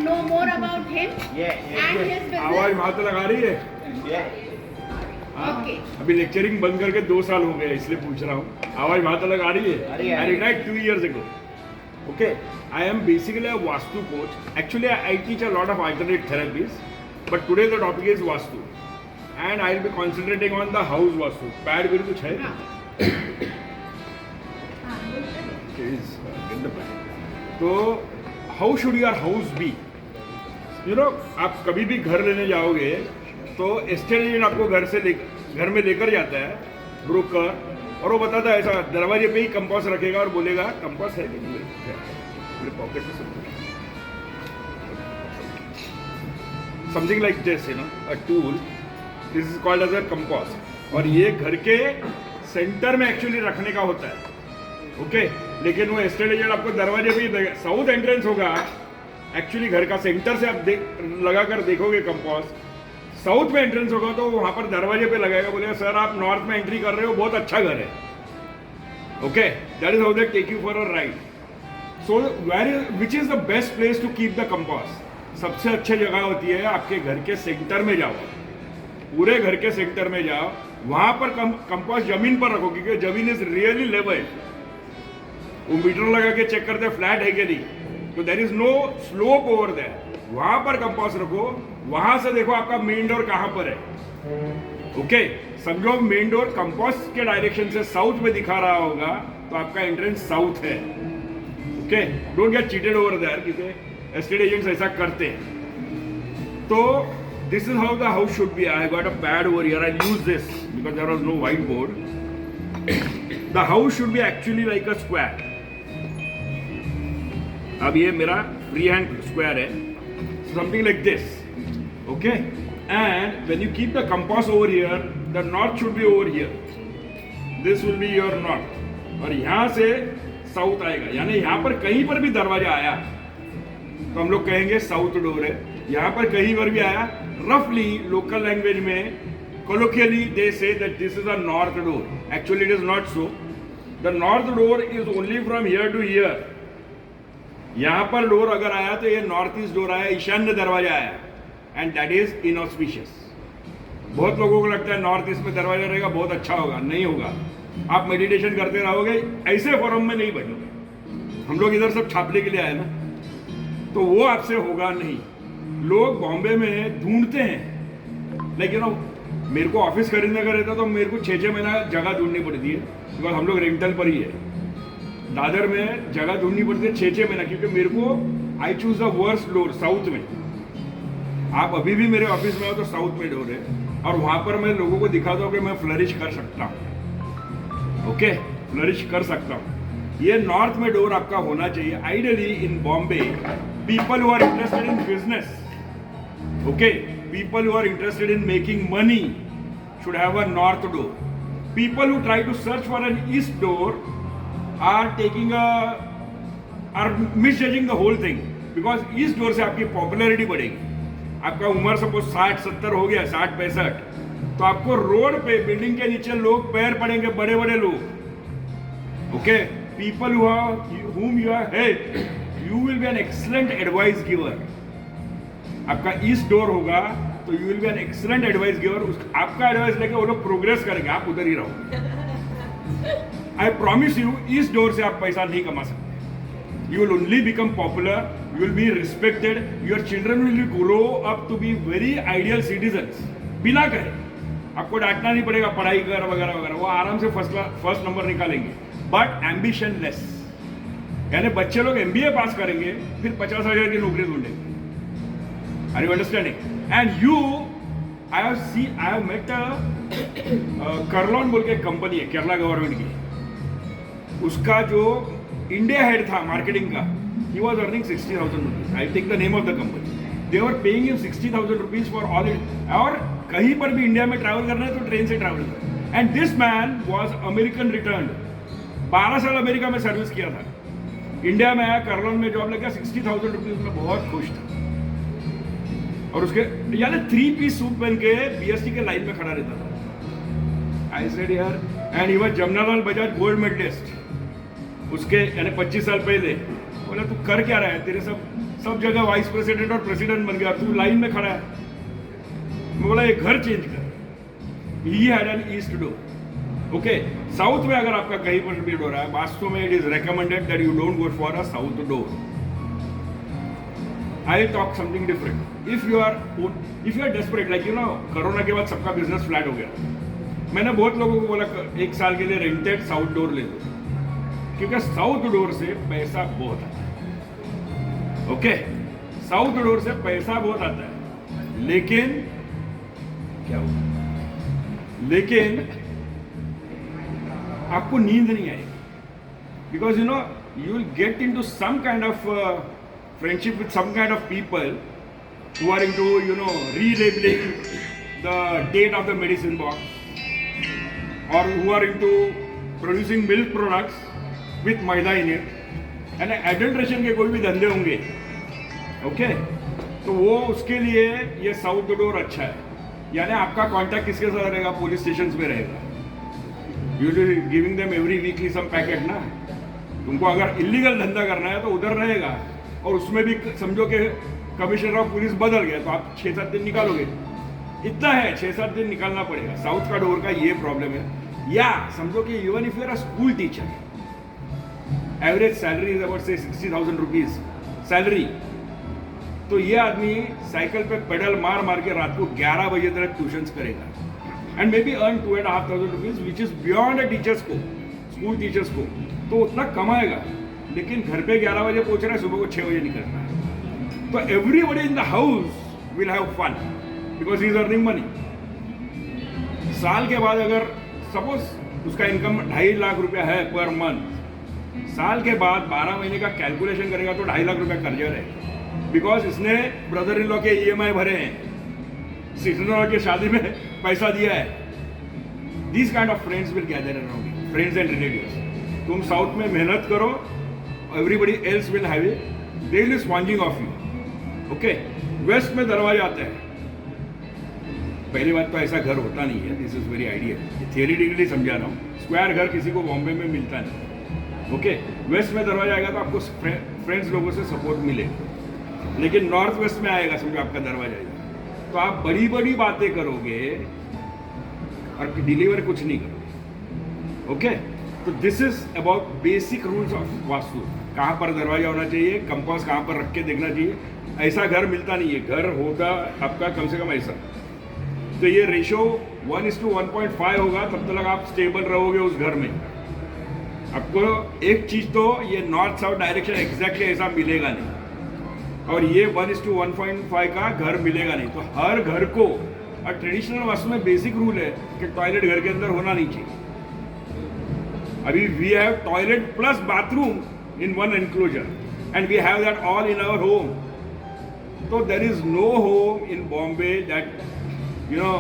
know more about him and his business. आवाज वहां तक लगा रही है। Okay. अभी लेक्चरिंग बंद करके 2 साल हो गए, इसलिए पूछ रहा हूँ। आवाज वहां तक लगा रही है। I retired 2 years ago. Okay, I am basically a Vastu coach. Actually, I teach a lot of alternate therapies, but today the topic is Vastu, and I will be concentrating on the house Vastu. Pad भी कुछ है? Please get the pad. तो how should your house be? You know, आप कभी भी घर लेने जाओगे तो एस्टेट एजेंट आपको घर में लेकर जाता है, ब्रोकर, और वो बताता है ऐसा दरवाजे पे ही कंपास रखेगा और बोलेगा कंपास है मेरे पॉकेट में something like this, you know, a tool, this is called as a compass, और ये घर के सेंटर में एक्चुअली रखने का होता है। ओके, लेकिन वो एस्टेट एजेंट आपको दरवाजे पे ही देगा। साउथ एंट्रेंस होगा, एक्चुअली घर का सेंटर से आप लगा कर देखोगे कंपास, साउथ में एंट्रेंस होगा तो वहां पर दरवाजे पे लगाएगा, बोलेगा सर आप नॉर्थ में एंट्री कर रहे हो, बहुत अच्छा घर है। Okay, that is how they take you for a ride. So which is the best place to keep the compass? सबसे अच्छी जगह होती है आपके घर के सेंटर में जाओ, पूरे घर के सेंटर में जाओ, वहां पर कंपास जमीन पर रखो, क्योंकि जमीन इज रियली लेवल। वो मीटर लगा के चेक करते फ्लैट है कि नहीं, तो there is no slope over there. वहां पर कंपास रखो, वहां से देखो आपका मेन डोर कहां पर है। ओके, समझो मेन डोर कंपास के डायरेक्शन से साउथ में दिखा रहा होगा तो आपका एंट्रेंस साउथ है। Okay, don't get cheated over there, क्योंकि एस्टेट एजेंट्स ऐसा करते हैं। तो this is how the house should be. I got a pad over here, I use this because there was no white board. The house should be actually like a square. अब ये मेरा free hand square है, something like this. Okay, and when you keep the compass over here, the north should be over here. This will be your north, और यहाँ से south आएगा, यानी यहाँ पर कहीं पर भी दरवाजा आया तो हम लोग कहेंगे साउथ डोर है। यहाँ पर कहीं पर भी आया, रफली लोकल लैंग्वेज में colloquially they say that this is a north door. Actually it is not so. The north door is only from here to here. यहां पर डोर अगर आया तो ये नॉर्थ ईस्ट डोर आया, ईशान्य दरवाजा आया, एंड दैट इज इनऑस्पिशियस। बहुत लोगों को लगता है नॉर्थ ईस्ट में दरवाजा रहेगा बहुत अच्छा होगा, नहीं होगा। आप मेडिटेशन करते रहोगे, ऐसे फॉर्म में नहीं बनोगे। हम लोग इधर सब छापने के लिए आए ना, तो वो आपसे होगा नहीं। लोग बॉम्बे में ढूंढते हैं, लेकिन मेरे को ऑफिस खरीदने का रहता तो मेरे को 6-6 महीना जगह ढूंढनी पड़ती है, बिकॉज हम लोग रेंटल पर ही है। दादर में जगह ढूंढनी पड़ती है 6-6 महीना, क्योंकि मेरे को I choose the worst door south में। आप अभी भी मेरे ऑफिस में हो तो साउथ में डोर है, और वहां पर मैं लोगों को दिखाता हूँ कि मैं फ्लरिश कर सकता हूँ। ओके, फ्लरिश कर सकता हूँ। ये नॉर्थ में डोर आपका होना चाहिए। Ideally in Bombay people who are interested in business, okay, people who are interested in making money should have a north door. People who try to search for an east door are misjudging the whole thing, because इस door से आपकी popularity बढ़ेगी। आपका उम्र suppose 60-70 हो गया, 60-65, तो आपको रोड पे बिल्डिंग के नीचे लोग पैर पड़ेंगे, बड़े बड़े लोग। Okay, people whom you are helped, you will be an excellent advice giver। आपका ईस्ट डोर होगा तो you will be an excellent advice giver। आपका एडवाइस लेके वो लोग प्रोग्रेस करेंगे, आप उधर ही रहोगे। I promise you, इस डोर से आप पैसा नहीं कमा सकते। You will only become popular, you will be respected, your children will grow up to be very ideal citizens। बिना कहे आपको डांटना नहीं पड़ेगा, पढ़ाई कर वगैरह वगैरह, वो आराम से फर्स्ट नंबर निकालेंगे। बट एम्बिशन लेस, यानी बच्चे लोग MBA पास करेंगे, फिर 50,000 की नौकरी ढूंढेंगे। Are you understanding? And you, I have met a करलॉन बोल के कंपनी है केरला गवर्नमेंट की। उसका जो इंडिया हेड था मार्केटिंग का, he was earning 60,000 rupees. I take the name of the company. They were paying him 60,000 rupees for all it. और कहीं पर भी इंडिया में ट्रैवल करना है तो ट्रेन से ट्रैवल कर। And this man was American return, 12 साल अमेरिका में सर्विस किया था, इंडिया में आया, करलॉन में जॉब लगा, 60,000 रुपीज में बहुत खुश था। और उसके यानी 3 पीस सूट पहन के BST के लाइन में खड़ा रहता था। आई सेड यार, and he was Jamnalal Bajaj gold medalist. उसके यानी 25 साल पहले बोला तू कर क्या रहा है, तेरे सब सब जगह वाइस प्रेसिडेंट और प्रेसिडेंट बन गया, तू लाइन में खड़ा है। मैं बोला ये घर चेंज कर। He had an east door. Okay, south में अगर आपका कहीं पर भी डोर है, वास्तव में it is recommended that you don't go for a south door. I talk something different. If you are desperate, like you know, corona के बाद सबका बिजनेस फ्लैट हो गया। मैंने बहुत लोगों को बोला 1 साल के लिए रेंटेड साउथ डोर ले लो, क्योंकि साउथ डोर से पैसा बहुत आता है। ओके, साउथ डोर से पैसा बहुत आता है, लेकिन क्या हुआ, लेकिन आपको नींद नहीं आएगी, because you know you will get into some kind of friendship with some kind of people who are into, you know, relabeling the date of the medicine box, or who are into producing milk products with maida in it, and adulteration के कोई भी धंधे होंगे, okay, तो वो उसके लिए ये साउथ डोर अच्छा है। यानी आपका कांटेक्ट किसके साथ रहेगा? पुलिस स्टेशन में रहेगा। You will giving them every weekly some packet ना। तुमको अगर इलीगल धंधा करना है तो उधर रहेगा, और उसमें भी समझो कि कमिश्नर ऑफ पुलिस बदल गया तो आप 6-7 दिन निकालोगे। इतना है, 6-7 दिन निकालना पड़ेगा। साउथ का डोर का ये प्रॉब्लम है। या समझो कि even if you are a school teacher, average salary is about say 60,000 rupees salary, तो ये आदमी साइकिल पे पेडल मार मार के रात को 11 बजे तक ट्यूशंस करेगा, and may be earn 2,500 rupees, which is beyond a teachers को, स्कूल टीचर्स को, तो उतना कमाएगा। लेकिन घर पे 11 बजे पहुंच रहा है, सुबह को 6 बजे निकलना है। तो everybody in the house will have fun because he is earning money. साल के बाद अगर सपोज उसका इनकम 2.5 लाख रुपया है पर मंथ, साल के बाद 12 महीने का कैलकुलेशन करेगा तो 2.5 लाख रुपया कर्जा रहेगा, बिकॉज इसने ब्रदर इन लॉ के EMI भरे हैं, सिस्टर इन लॉ की शादी में पैसा दिया है। These kind of friends will gather around, friends and relatives. तुम साउथ में मेहनत करो, everybody else will have it, they will sponging off you. Okay, west में दरवाजा आता है। पहली बात तो ऐसा घर होता नहीं है, दिस इज वेरी आइडियल, थियरिटिकली समझा रहा हूँ। स्क्वायर घर किसी को बॉम्बे में मिलता नहीं। ओके, वेस्ट में दरवाजा आएगा तो आपको फ्रेंड्स लोगों से सपोर्ट मिले, लेकिन नॉर्थ वेस्ट में आएगा, समझो आपका दरवाजा आएगा तो आप बड़ी बड़ी बातें करोगे और डिलीवर कुछ नहीं करोगे। ओके, तो this is about basic rules of vastu. कहाँ पर दरवाजा होना चाहिए, कंपास कहाँ पर रख के देखना चाहिए। ऐसा घर मिलता नहीं है, घर होगा आपका कम से कम ऐसा। तो ये रेशो 1:1.5 होगा, तब तक आप स्टेबल रहोगे उस घर में। आपको एक चीज तो ये नॉर्थ साउथ डायरेक्शन एग्जैक्टली ऐसा मिलेगा नहीं, और ये 1:1.5 का घर मिलेगा नहीं। तो हर घर को, और ट्रेडिशनल वास्तु में बेसिक रूल है कि टॉयलेट घर के अंदर होना नहीं चाहिए। अभी we have toilet plus bathroom in one enclosure, and we have that all in our home. So there is no home in Bombay that, you know,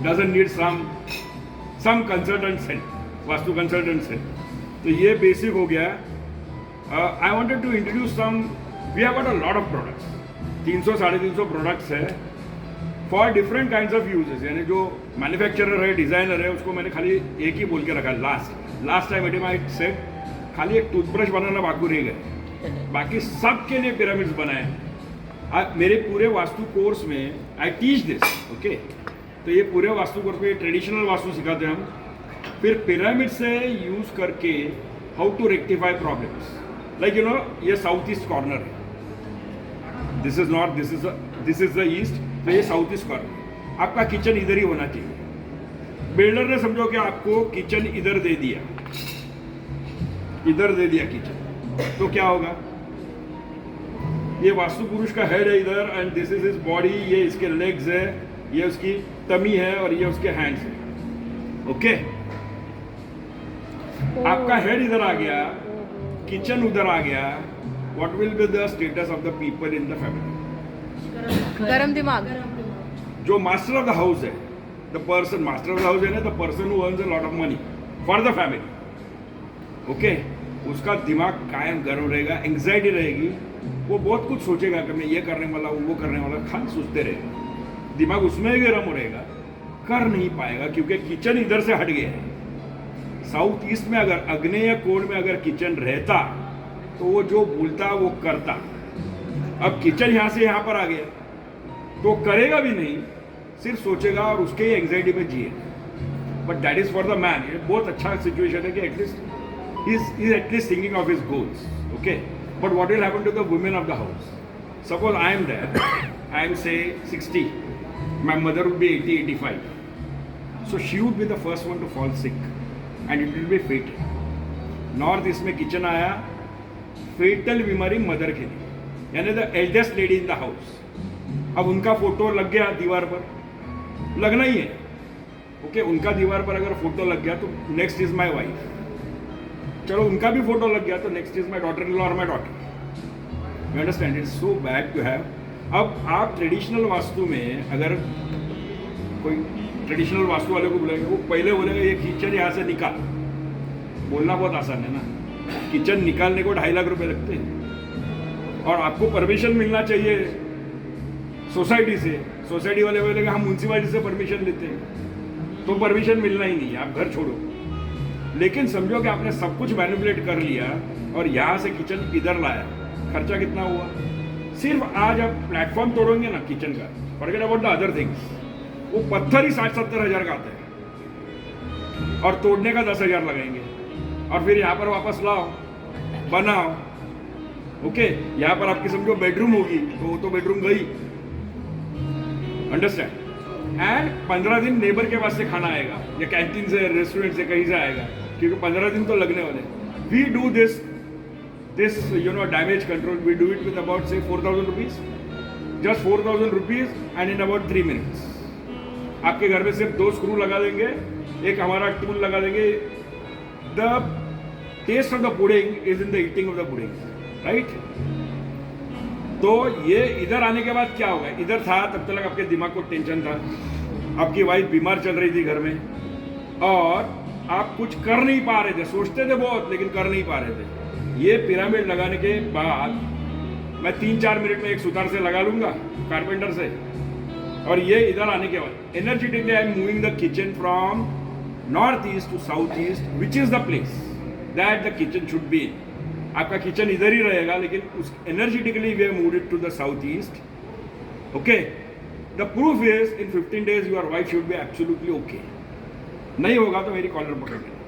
doesn't need some consultants help, vastu consultants help. तो ये basic हो गया। I wanted to introduce some. We have got a lot of products. 300-350 products है for different kinds of uses. यानी जो manufacturer है, designer है, उसको मैंने खाली एक ही बोल के रखा। Last time eighty my set खाली एक टूथब्रश बनाना बाकी रह गए, बाकी सबके लिए पिरामिड्स बनाए। मेरे पूरे वास्तु कोर्स में आई टीच दिस। ओके, तो ये पूरे वास्तु कोर्स में ट्रेडिशनल वास्तु सिखाते हैं हम, फिर पिरामिड से यूज करके how to rectify problems. Like you know, ये साउथ ईस्ट कॉर्नर है, this is north, this is the east, तो ये साउथ ईस्ट कॉर्नर। आपका किचन इधर ही होना चाहिए। बिल्डर ने समझो कि आपको किचन इधर दे दिया, इधर दे दिया किचन, तो क्या होगा? ये वास्तु पुरुष का हेड है इधर, and this is his body, ये इसके लेग्स है, ये उसकी टमी है, और ये उसके हैंड्स है। ओके, आपका हेड इधर आ गया, किचन उधर आ गया, what will be the status of the people in the family? गरम दिमाग। जो मास्टर ऑफ द हाउस है, the person master of the house है ना, the person who earns a lot of money for the family. Okay, उसका दिमाग कायम गर्म रहेगा, एंग्जाइटी रहेगी, वो बहुत कुछ सोचेगा कि मैं ये करने वाला हूँ, वो करने वाला, खाली सोचते रहेगा, दिमाग उसमें ही गर्म रहेगा, कर नहीं पाएगा, क्योंकि किचन इधर से हट गया है। साउथ ईस्ट में अगर आग्नेय कोण में अगर किचन रहता तो वो जो बोलता वो करता। अब किचन यहाँ से यहाँ पर आ गया तो करेगा भी नहीं, सिर्फ सोचेगा और उसके ही एंग्जाइटी में जिए. But that is for the man. ये बहुत अच्छा सिचुएशन है कि at least is at least thinking of his goals. Okay, but what will happen to the women of the house? Suppose I am there, I am say 60, my mother would be 80, 85. So she would be the first one to fall sick and it will be fatal. North east में kitchen आया, फेटल बीमारी mother के लिए, यानी the eldest lady in the house. अब उनका photo लग गया दीवार पर, लगना ही है. ओके, उनका दीवार पर अगर फोटो लग गया तो नेक्स्ट इज माई वाइफ. चलो उनका भी फोटो लग गया तो next is my daughter in law और my daughter. You understand? It's so bad to have. अब आप ट्रेडिशनल वास्तु में अगर कोई ट्रेडिशनल वास्तु वाले को बुलाएंगे, वो पहले बोलेगा ये किचन यहाँ से निकाल. बोलना बहुत आसान है ना, किचन निकालने को 2.5 लाख रुपए लगते हैं और आपको परमिशन मिलना चाहिए सोसाइटी से. सोसाइटी वाले बोलेंगे हम म्यूनसिपालिटी से परमिशन लेते हैं, तो परमिशन मिलना ही नहीं है, आप घर छोड़ो. लेकिन समझो कि आपने सब कुछ मैनिपुलेट कर लिया और यहाँ से किचन इधर लाया. खर्चा कितना हुआ? सिर्फ आज आप प्लेटफॉर्म तोड़ोगे ना किचन का, forget about the other things, वो पत्थर ही 60-70 हज़ार का आता है और तोड़ने का 10,000 लगाएंगे और फिर यहाँ पर वापस लाओ, बनाओ. ओके, यहाँ पर आपकी समझो बेडरूम होगी तो वो तो बेडरूम गई. अंडरस्टैंड? एंड 15 दिन नेबर के पास से खाना आएगा या कैंटीन से, रेस्टोरेंट से, कहीं से आएगा, क्योंकि 15 दिन तो लगने वाले. We do this damage control, we do it with about say 4,000 rupees, just 4,000 rupees and in about 3 minutes. आपके घर में सिर्फ 2 स्क्रू लगा देंगे, एक हमारा टूल लगा देंगे. The test of the pudding is in the eating of the pudding, right? तो ये इधर आने के बाद क्या होगा? इधर था तब तक आपके दिमाग को टेंशन था, आपकी वाइफ बीमार चल रही थी घर में और आप कुछ कर नहीं पा रहे थे. सोचते थे बहुत लेकिन कर नहीं पा रहे थे. ये पिरामिड लगाने के बाद मैं 3-4 मिनट में एक सुतार से लगा लूंगा, कारपेंटर से, और ये इधर आने के बाद energetically I am moving the kitchen from north east to south east, which is the place that the kitchen should be in. आपका किचन इधर ही रहेगा लेकिन उस energetically we have moved it to the south east. Okay, the proof is in 15 days your wife should be absolutely okay. नहीं होगा तो मेरी कॉलर पकड़ लेना,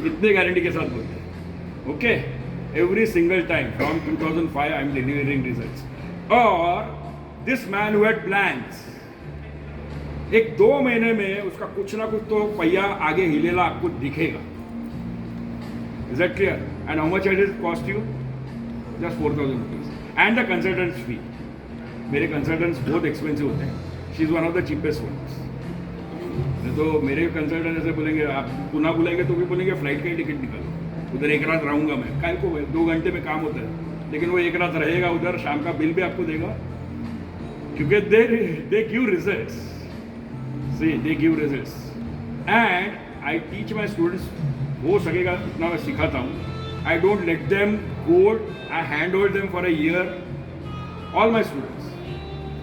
इतने गारंटी के साथ बोलते हैं. Okay, every single time from 2005 I am delivering results. और this man who had plans, 1-2 महीने में उसका कुछ ना कुछ तो पहिया आगे हिलेला आपको दिखेगा. Is that clear? And how much it is cost you? Just 4,000 rupees and the consultants fee. मेरे कंसल्टेंट्स बहुत एक्सपेंसिव होते हैं. She is one of the cheapest ones. तो मेरे कंसल्टेंट ऐसे बोलेंगे, आप पुनः बुलाएंगे तो भी बोलेंगे फ्लाइट का ही टिकट निकालो, उधर 1 रात रहूंगा मैं. काय को? 2 घंटे में काम होता है, लेकिन वो 1 रात रहेगा उधर, शाम का बिल भी आपको देगा, क्योंकि they give results. See, they give results. And I teach my students, हो सकेगा इतना मैं सिखाता हूँ. I don't let them go, I handhold them for a year, all my students,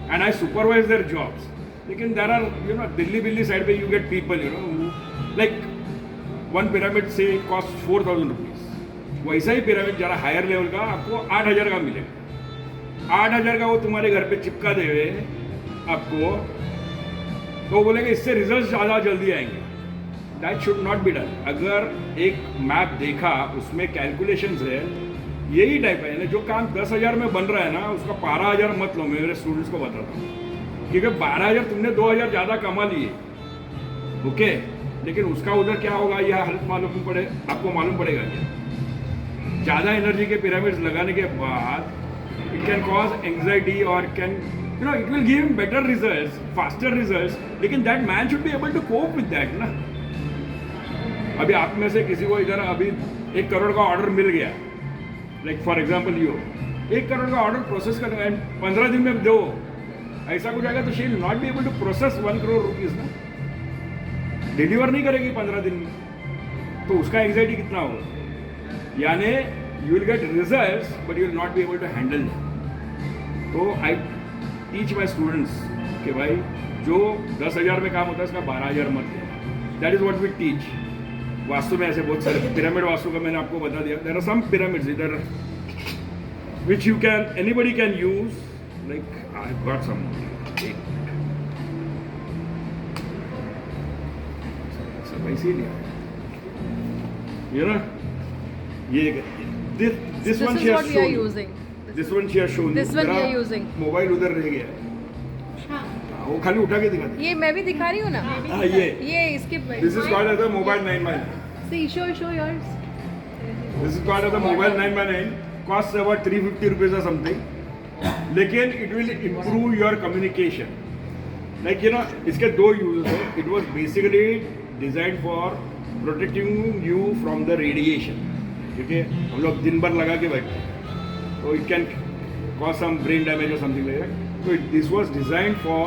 and I supervise their jobs. लेकिन there are, Delhi side पे you get people, like one pyramid say cost 4,000 rupees. वैसा ही pyramid जरा higher level का आपको 8,000 का मिलेगा. 8,000 का वो तुम्हारे घर पे चिपका देवे आपको, तो बोलेंगे इससे रिजल्ट ज़्यादा जल्दी आएंगे. That should not be done. अगर एक मैप देखा उसमें कैलकुलेशंस है, यही टाइप है. यानी जो काम 10,000 में बन रहा है ना, उसका 12,000 मत लो. मैं मेरे स्टूडेंट्स को बताता हूँ, क्योंकि 12,000 तुमने 2,000 ज़्यादा कमा लिए. ओके, लेकिन उसका उधर क्या होगा यह हेल्प मालूम पड़े आपको, मालूम पड़ेगा क्या? ज़्यादा एनर्जी के पिरामिड्स लगाने के बाद इट कैन कॉज एंग्जाइटी और can it will give him better results, faster results, लेकिन that man should be able to cope with that ना. अभी आप में से किसी को इधर अभी 1 करोड़ का ऑर्डर मिल गया, like for example you 1 crore का ऑर्डर प्रोसेस करना है 15 दिन में दो, ऐसा कुछ आएगा तो she will not be able to process 1 crore rupees ना, डिलीवर नहीं करेगी 15 दिन में. तो उसका एंग्जाइटी कितना होगा? यानी you will get results but you will not be able to handle that. तो आई टीच माई स्टूडेंट्स कि भाई जो 10,000 में काम होता है उसका 12,000 मत लेना. That is what we teach. Vastu में ऐसे बहुत सारे पिरामिड वास्तु का मैंने आपको बता दिया. देयर आर सम पिरामिड्स इधर which anybody can use. Like I've got some. You know, this one she has shown. using. This one she has shown. This one we are using. Mobile उधर रह गया है। हाँ वो खाली उठा के दिखा दे। ये मैं भी दिखा रही हूँ ना। हाँ ये इसके This is called as a mobile 9x9. See, show yours. This is called as a mobile 9x9. Costs about 350 rupees or something. लेकिन it will improve your communication. Like you know, इसके दो uses हैं. It was basically designed for protecting you from the radiation. ठीक है? हम लोग दिन भर लगा के बैठते हैं. So it can cause some brain damage or something like that. So this was designed for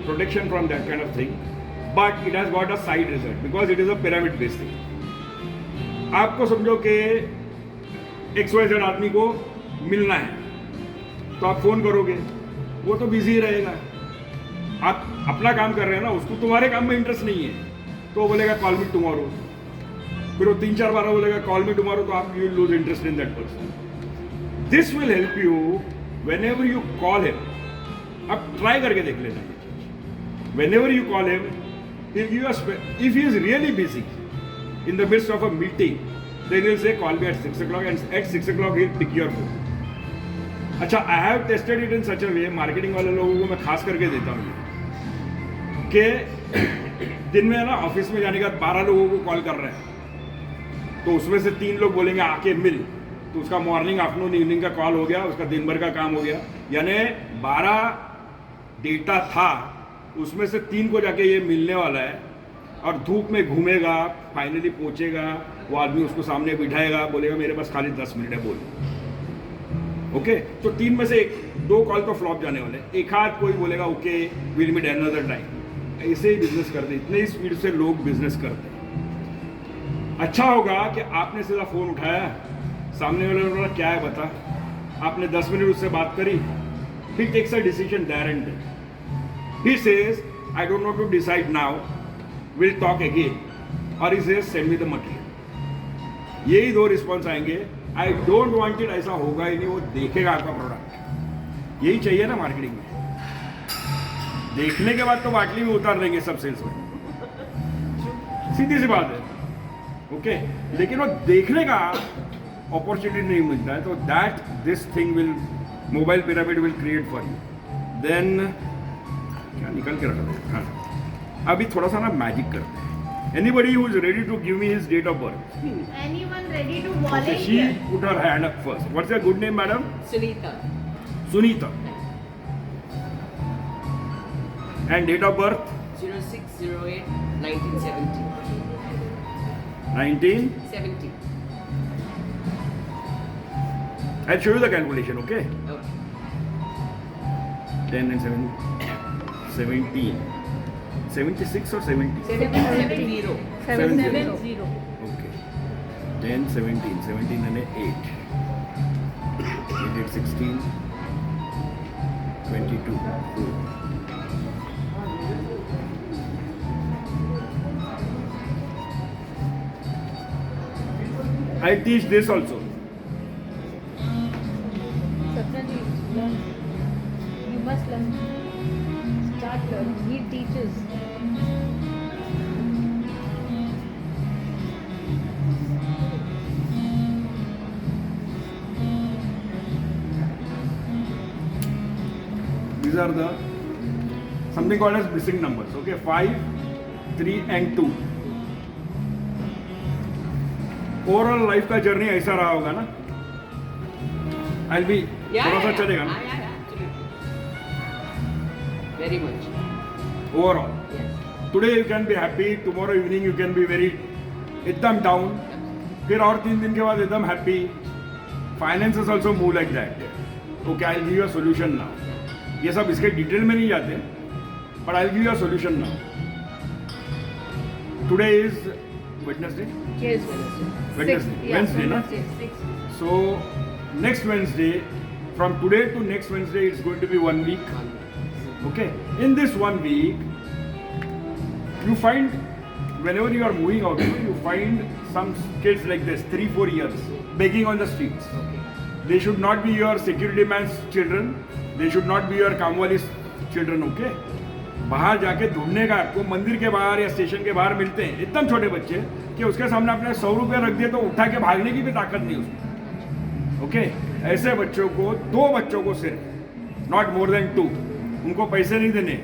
protection from that kind of thing. But it has got a side result because it is a pyramid based thing. आपको समझो कि XYZ आदमी को मिलना है तो आप phone करोगे, वो तो बिजी रहेगा. आप अपना काम कर रहे हैं ना, उसको तुम्हारे काम में इंटरेस्ट नहीं है तो वो बोलेगा कॉल मी टुमारो. फिर वो 3-4 बार बोलेगा कॉल मी टुमारो, तो आप you lose interest in that person. This will help you when ever you call him. आप ट्राई करके देख लेना. When ever you call him, if he is really busy in the midst of a meeting, then he'll say call me at 6 o'clock, and at 6 o'clock he'll pick your phone. अच्छा, I have tested it in such a way, marketing वाले लोगों को मैं खास करके देता हूँ कि दिन में ना ऑफिस में जाने के बाद 12 लोगों को कॉल कर रहे हैं, तो उसमें से 3 लोग बोलेंगे आके मिल, तो उसका मॉर्निंग आफ्टरनून इवनिंग का कॉल हो गया, उसका दिन भर का काम हो गया. यानी 12 डेटा था, उसमें से 3 को जाके ये मिलने वाला है और धूप में घूमेगा, फाइनली पहुंचेगा, वो आदमी उसको सामने बिठाएगा, बोलेगा मेरे पास खाली 10 मिनट है, बोल. ओके, तो 3 में से 2 कॉल तो फ्लॉप जाने वाले. एक आध कोई बोलेगा okay will meet another time. ऐसे ही बिजनेस करते, इतने स्पीड से लोग बिजनेस करते हैं. अच्छा होगा कि आपने सीधा फ़ोन उठाया, सामने वाले ने बोला क्या है बता, आपने 10 मिनट उससे बात करी. He takes a decision there and then. He says, I don't know to decide now, we'll talk again. Or he says, send me the material. यही 2 रिस्पॉन्स आएंगे. I don't want it, ऐसा होगा ही नहीं, वो देखेगा आपका प्रोडक्ट. यही चाहिए ना मार्केटिंग में. देखने के बाद तो बाटली में उतार देंगे सब सेल्स में, सीधी सी बात है. ओके, लेकिन वो देखने का अपॉर्चुनिटी नहीं मिलता है, तो that this thing will, mobile pyramid will create for you. Then क्या निकल के रखा था. हाँ, अभी थोड़ा सा ना मैजिक करते हैं. Anybody who is ready to give me his date of birth? Anyone ready to she volunteer? Put her hand up first. What's your good name madam? Sunita. Sunita. And date of birth? 0608 1970. 19. 70. I'll show you the calculation, okay? Okay. 10 and 7, 17. 76 or 70? 770. 70. Okay. 10, 17. 17 and 8. 8, 16. 22. Good. I teach this also. Sapnaji, learn. You must learn. Start learning. He teaches. These are the something called as missing numbers. Okay, 5, 3 and 2. Overall life का journey ऐसा रहा होगा ना. आई B थोड़ा सा चलेगा ना. Yeah, absolutely. Very much. Overall Yes. Today you can be happy, tomorrow evening you can be very एकदम डाउन, फिर और 3 दिन के बाद एकदम happy. Finances also move like that. Okay, I give you a solution now. ये सब इसके डिटेल में नहीं जाते, but I give you a solution now. Today is Wednesday. Yes. Wednesday, na? Wednesday. So next Wednesday, from today to next Wednesday, it's going to be 1 week. Okay. In this 1 week, you find whenever you are moving out, you find some kids like this, 3-4 years, begging on the streets. They should not be your security man's children. They should not be your कामवाली's children, okay? बाहर जाके ढूंढने का आपको मंदिर के बाहर या station के बाहर मिलते हैं एकदम छोटे बच्चे कि उसके सामने आपने 100 रुपये रख दिए तो उठा के भागने की भी ताकत नहीं उसमें, ओके? ऐसे बच्चों को, 2 बच्चों को सिर्फ, नॉट मोर देन 2, उनको पैसे नहीं देने,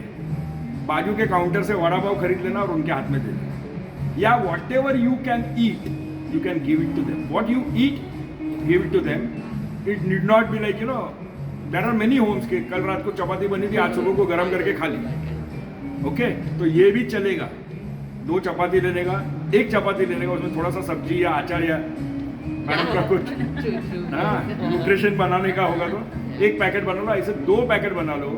बाजू के काउंटर से वड़ा पाव खरीद लेना और उनके हाथ में दे देना, या whatever you can eat you can give it to them. What you eat give it to them. It need not be like there are many homes के कल रात को चपाती बनी थी, आज सुबह को गर्म करके खा ली, ओके? तो ये भी चलेगा. 2 चपाती लेने का, 1 चपाती लेने का, उसमें थोड़ा सा सब्जी या अचार या मैडम का कुछ न्यूट्रिशन बनाने का होगा तो 1 पैकेट बना लो. ऐसे 2 पैकेट बना लो.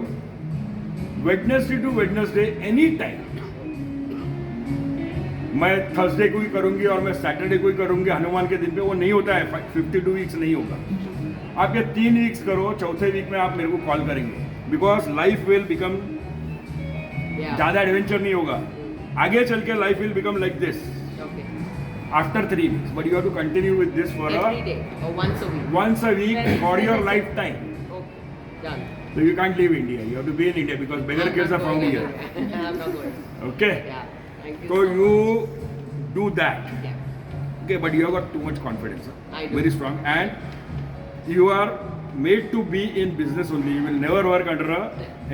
Wednesday to Wednesday any time. मैं थर्सडे को ही करूंगी और मैं सैटरडे को ही करूंगी हनुमान के दिन पे, वो नहीं होता है. 52 वीक्स नहीं होगा. आप ये 3 वीक्स करो, चौथे वीक में आप मेरे को कॉल करेंगे, बिकॉज लाइफ विल बिकम, ज़्यादा एडवेंचर नहीं होगा. आगे चल के life will become like this after 3 weeks, but you have to continue with this for Every day or once a week. for your lifetime. Okay, done. So you can't leave India. You have to be in India because beggar I'm kids not are found going here. anywhere. I'm not going. Okay. Yeah. Thank you. So so you much. do that. Yeah. Okay, but you have got too much confidence. I do. Very strong, and you are made to be in business only. You will never work under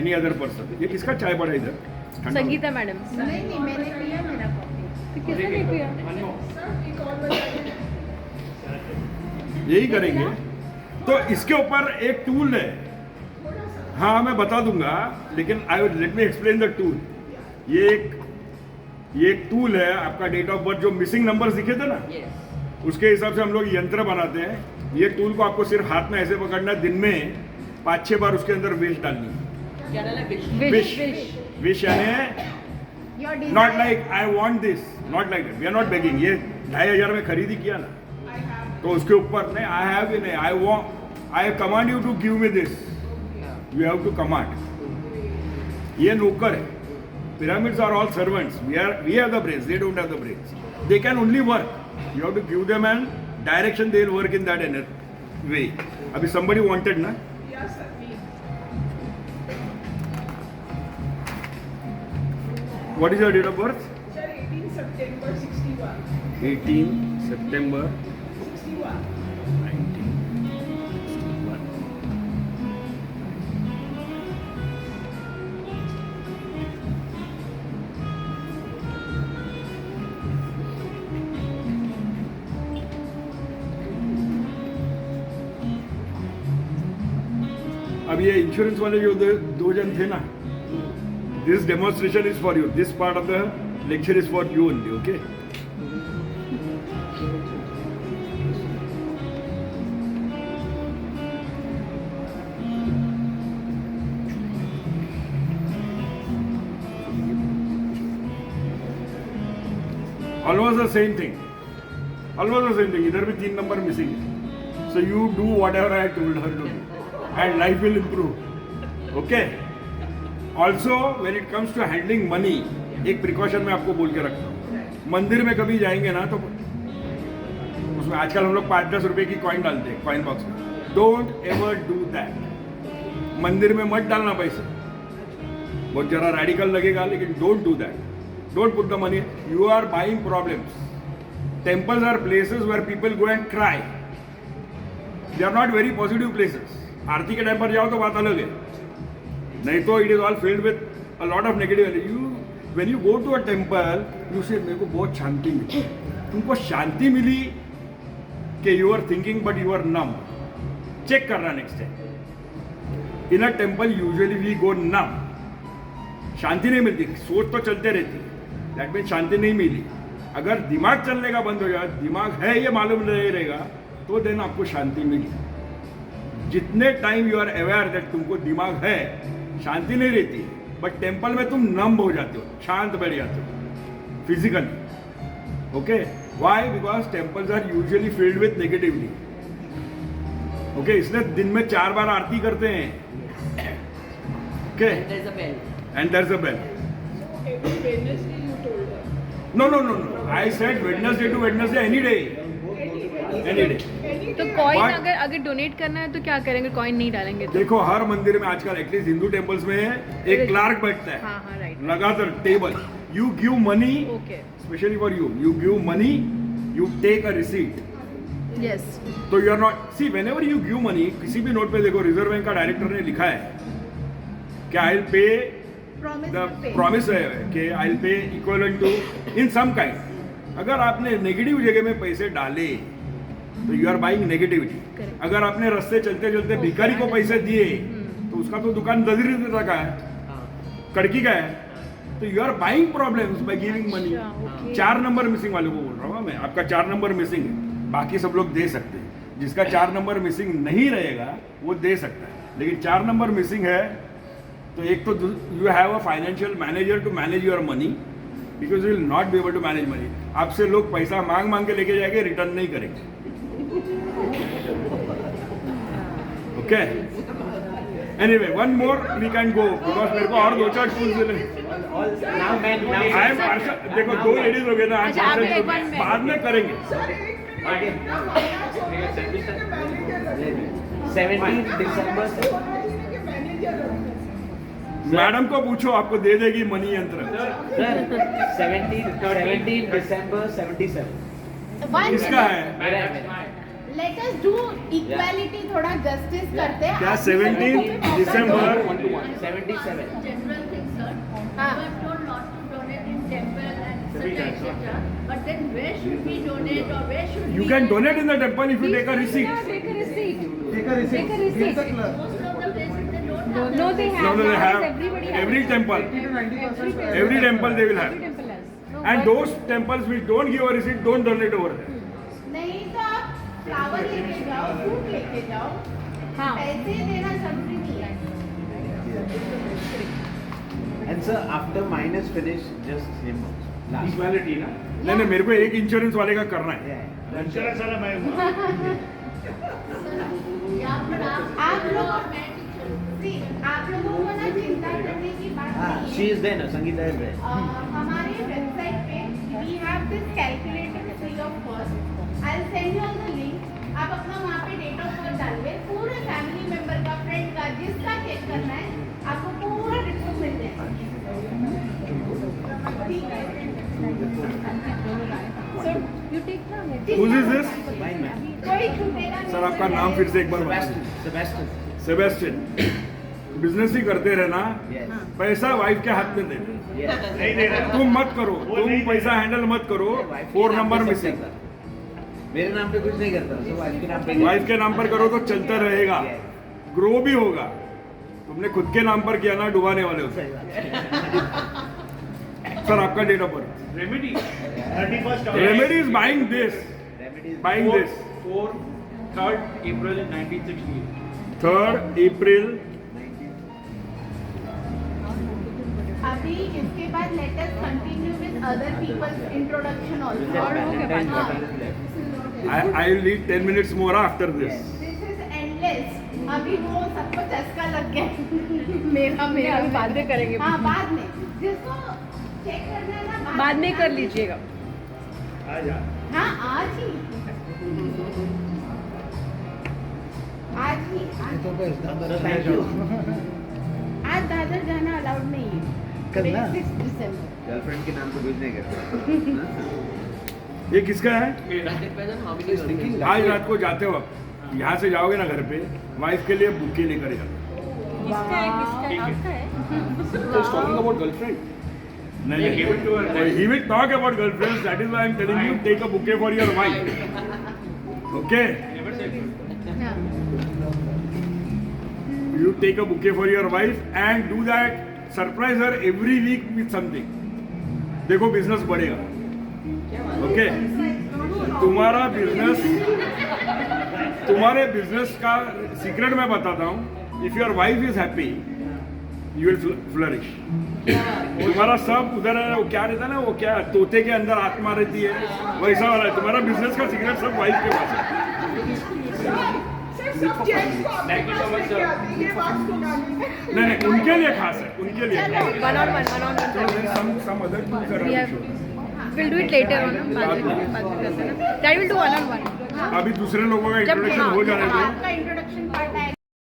any other person. ये किसका चाय पड़ा इधर? ठंडा Sangeeta madam. नहीं मैंने पिया मेरा कॉफी. तो किसने नहीं पिया? यही करेंगे. तो इसके ऊपर एक टूल है, हाँ मैं बता दूंगा, लेकिन I will let me explain the tool. ये एक टूल है. आपका डेट ऑफ बर्थ जो मिसिंग नंबर्स दिखे थे ना, Yes. उसके हिसाब से हम लोग यंत्र बनाते हैं. ये टूल को आपको सिर्फ हाथ में ऐसे पकड़ना है. दिन में 5-6 बार उसके अंदर विश डालनी है. क्या डाला? Fish. विश. विश यानी Your desire. Not like I want this, not like that. We are not begging. ये 2500 में खरीदी किया ना, तो उसके ऊपर नहीं आई हैव नहीं, I want, I command you to give me this. Yeah. You have to command. ये नौकर है. Pyramids are all servants. We have the brains. They don't have the brains. They can only work. You have to give them an direction. They will work in that way. Abhi somebody wanted na. Yes, sir. What is your date of birth? Sir, 18 September 61. 18 September 61. 1961. अब ये insurance वाले जो 2 जन थे ना, this demonstration is for you. This part of the lecture is for you only. Okay? Almost the same thing. Almost the same thing. इधर भी 3 number missing है. So you do whatever I told her to do, and life will improve. Okay? Also, when it comes to handling money, एक precaution मैं आपको बोल के रखता हूँ. मंदिर में कभी जाएंगे ना तो उसमें आजकल हम लोग 5-10 रुपए की कॉइन डालते हैं कॉइन बॉक्स में. Don't ever do that. मंदिर में मत डालना पैसे. बहुत जरा रेडिकल लगेगा, लेकिन don't do that. Don't put the money. You are buying problems. Temples are places where people go and cry. They are not very positive places. आरती के टाइम पर जाओ तो बात अलग है, नहीं तो it is all filled with a lot of negative. When you go to a temple, you say मेरे को बहुत शांति मिली. तुमको शांति मिली कि you are thinking but you are numb. Check करना next time. In a temple usually we go numb. शांति नहीं मिलती, सोच तो चलते रहती है. दैट मीन शांति नहीं मिली. अगर दिमाग चलने का बंद हो जाए, दिमाग है ये मालूम नहीं रहेगा, तो देन आपको शांति मिली. जितने time you are aware that तुमको दिमाग है, शांति नहीं रहती. बट टेम्पल में तुम नम्ब हो जाते हो, शांत बैठ जाते हो physically. Okay? Why? Because temples are usually filled with negativity. Okay? इसलिए दिन में 4 बार आरती करते हैं. Okay? And there's a bell. And there's a bell. So every Wednesday you told her. No. I said Wednesday to Wednesday, any day. Any Any day. Any तो coin But- अगर donate करना है तो क्या करेंगे? कॉइन नहीं डालेंगे तो? देखो हर मंदिर में आजकल एटलीस्ट हिंदू टेम्पल्स में एक क्लार्क बैठता है हाँ हाँ राइट लगातार table you give money okay specially for you give money you take a receipt yes तो you are not see whenever you give money किसी भी नोट पे देखो रिजर्व बैंक का डायरेक्टर ने लिखा है कि I will pay Promise the to pay. Promise है कि I will pay equivalent to in some kind अगर आपने नेगेटिव जगह में पैसे डाले तो you are buying negativity Correct. अगर आपने रास्ते चलते चलते भिखारी को पैसे दिए तो उसका तो दुकान दजरी का है हाँ कड़की का है तो you are buying problems by giving money अच्छा, okay. 4 नंबर मिसिंग वाले को बोल रहा हूँ मैं आपका 4 नंबर मिसिंग है बाकी सब लोग दे सकते हैं जिसका 4 नंबर मिसिंग नहीं रहेगा वो दे सकता है लेकिन 4 नंबर मिसिंग है तो एक तो you have a financial manager to manage your money because you will not be able to manage money आपसे लोग पैसा मांग मांग के लेके जाएंगे रिटर्न नहीं करेंगे okay anyway one more we can go because मेरे को और 2-4 टूल्स मिले now man now I am पार्षद देखो 2 लेडीज हो गए ना अच्छा, आप एक बार मैं- बाद में करेंगे okay 17 December मैडम को पूछो आपको दे देगी मनी यंत्र sir 17 December 77 One किसका है मेरा है Let us do equality थोड़ा justice करते हैं क्या 17 दिसंबर 77 General thing, sir. Ah. You are told not to donate in temple and etc. But then where should we donate or where should You we? can donate in the temple if you take a receipt. Take a receipt. Take a receipt. Take a receipt. Most of the places they don't have. No, they have. No, they Nowadays have. everybody has. Every temple. 90%. Every temple they will have. Every temple has. No, And but- those temples which don't give a receipt, don't donate over there. नहीं तो आप flower लेके जाओ fruit लेके जाओ हाँ पैसे देना जरूरी नहीं है And sir, after mine is finished, just same box. Last. Equality ना नहीं नहीं मेरे को एक इंश्योरेंस वाले का करना है Yeah. इंश्योरेंस वाला मैं यहाँ पर आप लोग मैं See, आप लोगों को ना चिंता करने की बात Ah, नहीं she है is there, no? Sangeeta is there. हमारे वेबसाइट पे we have this calculator free of cost. I'll send you all the link. आप अपना वहाँ पे डेट ऑफ बर्थ डालिए पूरे फैमिली मेंबर का फ्रेंड का जिसका चेक करना है आपको पूरा रिपोर्ट मिल जाएगा ठीक है you take ना Whose is this? Mine, ma'am. कोई छूटेगा नहीं सर आपका नाम फिर से एक बार बताइए Sebastian. सेबेस्टियन बिजनेस ही करते रहना Yes. पैसा वाइफ के हाथ में देना Yes. नहीं दे रहा तुम मत करो तुम पैसा हैंडल मत करो 4 नंबर मिसिंग मेरे नाम पे कुछ नहीं करता, so वाइफ के नाम पे वाइफ के नाम पर करो तो चलता रहेगा ग्रो भी होगा तुमने खुद के नाम पर किया ना डुबाने वाले हो सर आपका date of birth remedy 31st remedy is buying this Remedies. Buying this 3rd April 1960 3rd April अभी इसके बाद let us continue with other peoples introduction also और हो गया बात What is left? I will need 10 minutes more after this. This is endless अभी वो सबको चस्का लग गया मेरा मेरा अभी बाद में करेंगे। हाँ बाद में जिसको चेक करना है ना बाद में कर लीजिएगा आजा हाँ आज ही आज ही So thank you. आज दादर जाना अलाउड नहीं है कल ना? 6 दिसंबर Girlfriend के नाम पे कुछ नहीं करता. ये किसका है thinking आज रात को जाते वक्त यहाँ से जाओगे ना घर पे वाइफ के लिए बुके लेकर जाओ किसका है किसका आपका है talking about girlfriend Yeah, give it to her. He will talk about girlfriends. That is why I am telling you, take a bouquet for your wife. Okay? never said You take a bouquet for your wife and do that. Surprise her every week with something. देखो business बढ़ेगा. Okay? तुम्हारे business का secret मैं बताता हूँ. If your wife is happy, you will flourish. तुम्हारा सब उधर है वो क्या रहता है ना वो क्या तोते के अंदर आत्मा रहती है वैसा वाला है तुम्हारा बिजनेस का सीक्रेट सब वाइफ के पास है सर सब जेंट्स को आपके Thank you so pass much, लेके sir. आते हैं, ये बात को डालिए नहीं नहीं उनके लिए खास है उनके लिए one on one some other tools are We have- also. we'll do it later on बाद में करते हैं ना that will do one on one अभी दूसरे लोगों का जब इंट्रोडक्शन हाँ, हो जाने दो आपका इंट्रोडक्शन पार्ट आएगा